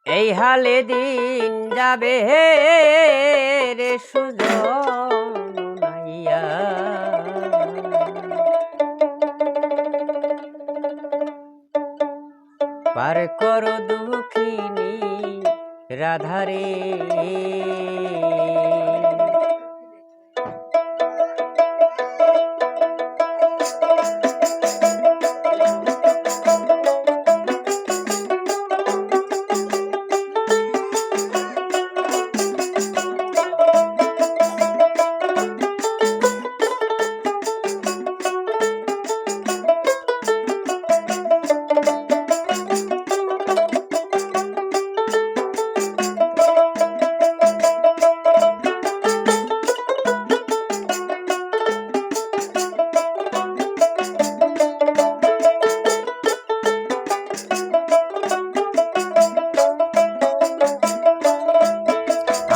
এই হালে দিন যাবে রে সুজন নাইয়া, পার করো দুঃখিনী রাধারে।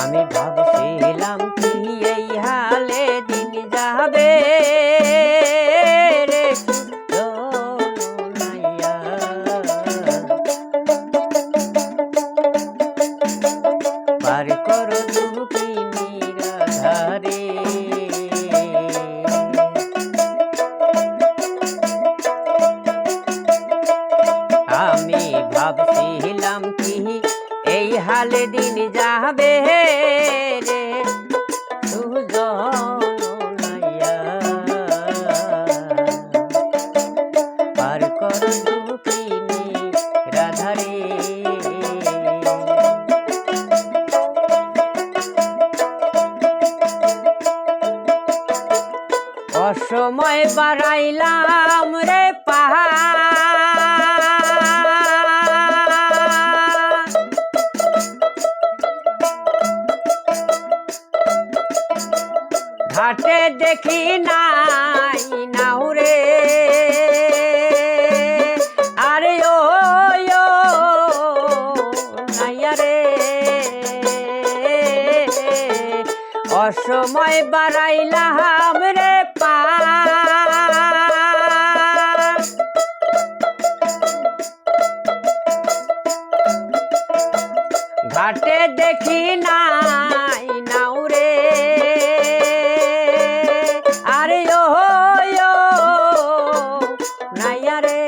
আমি ভাবছিলাম কি এই হালে দিন যাবে রে সুজন নাইয়া, পার করো দুঃখিনী রাধারে। আমি ভাবছিলাম কি এই হালে দিন যাবে রে সুজন নাইয়া, পার করো দুঃখিনী রাধারে। অসময় বাড়াইলাম রে পাহাড়, ঘাটে দেখি নাই নাউরে, আরে ও নাইয়া রে, অসময় বাড়াইলাম রে পার, ঘাটে দেখি নাই নাউরে, আরে ও নাইয়া রে,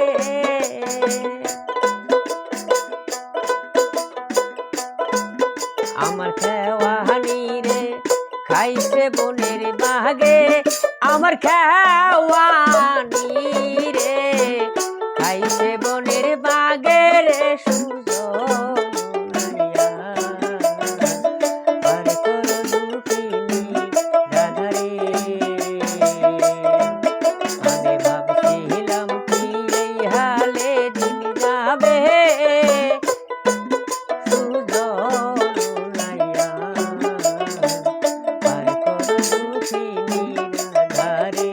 আমার খেওয়ানি রে খাইছে বনের বাগে, আমার খেওয়ানি রে খাইছে বনের বাগে রে সুজন নাইয়া, পার করো দুঃখিনী রাধারে। আমি ভাবছিলাম কি এই হালে দিন যাবে সুজন নাইয়া, পার করো দুঃখিনী রাধারে।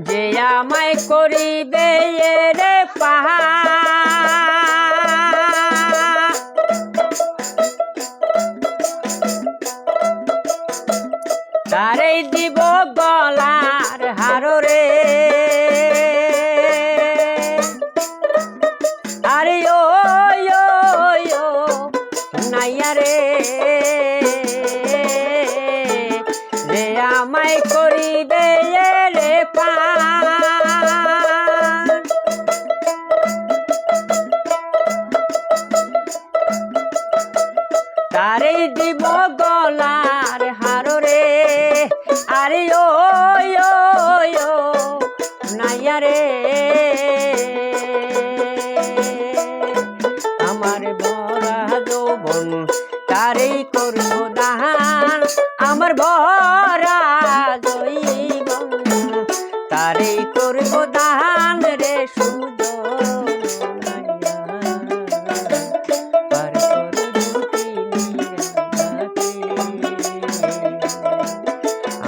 যে আমায় করিবে রে পাহাড়, তারেই দিব গলার হার রে, আরে ও নাইয়া রে, যে আমায় করিবে রে পার, তারেই দিব গলার হার রে, আরে ও নাইয়া রে, আমার ভরা যৌবন তারেই করব দান, আমার ভরা কারে করব দান রে সুজন পার কর দুঃখিনী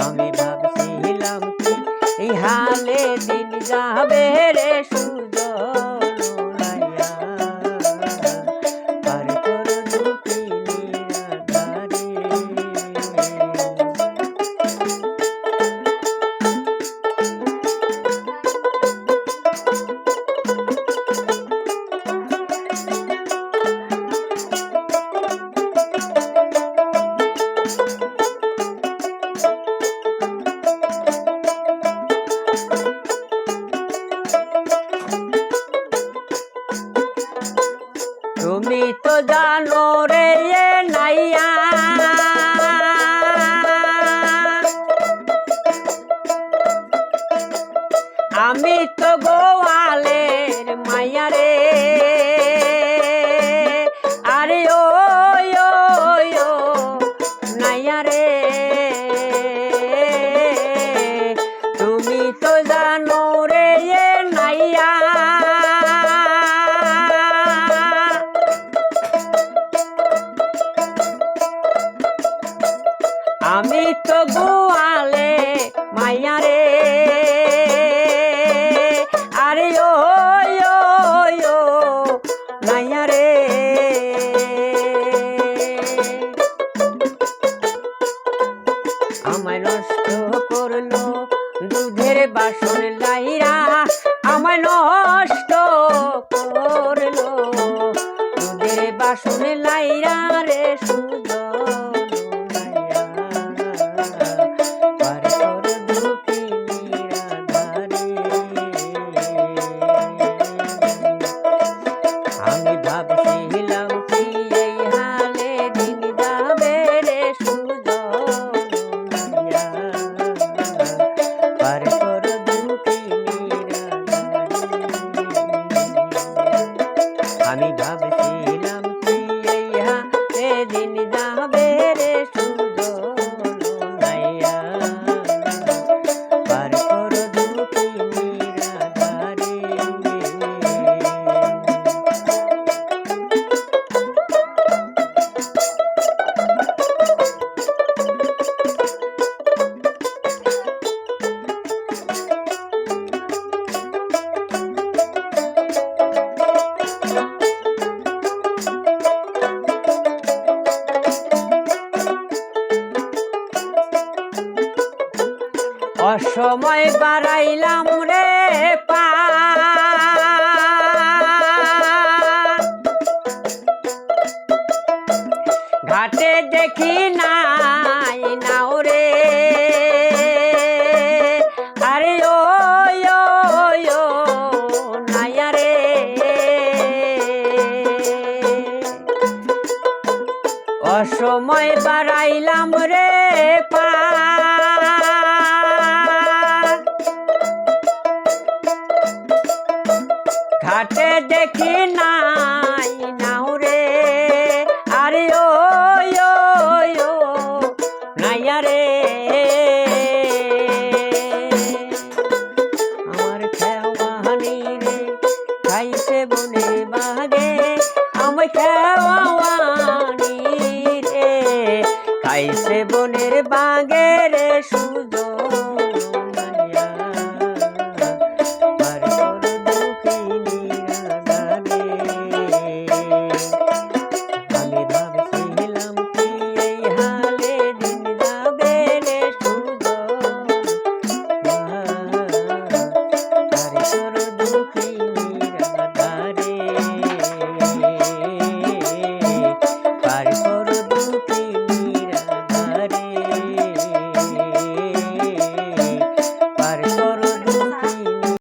আমি ভাবছিলাম কি এই হালে দিন যাবে রে সুজন পার কর দুঃখিনী তুমি তো জানো রে এ নাইয়া আমি তো গোয়ালের মাইয়া রে আরে ও নাইয়া রে তুমি তো জানো রে এ নাইয়া আমি তো গোয়ালে মাইয়া রে আরে ও নাইয়া রে আমায় নষ্ট করলো দুধের বাসন লাইরা আমায় নষ্ট করলো দুধের বাসন লাইরা রে সুজন আমি ভাবছিলাম কি এই হালে দিন যাবে রে সুজন পার কর আমি ভাবছিলাম কি এই হালে দিন যাবে রে সুজন পার কর অসময় বাড়াইলাম রে পা ঘাটে দেখি নাই নাও রে আরে ও নাইয়া রে অসময় বাড়াইলাম রে পা ঘাটে দেখি নাই নাও রে আরে ও নাইয়া রে আমার খেওয়ানি রে খাইছে বনে বাগে আমার খেওয়ানি রে খাইছে বনের বাগে রে সুজন Bye.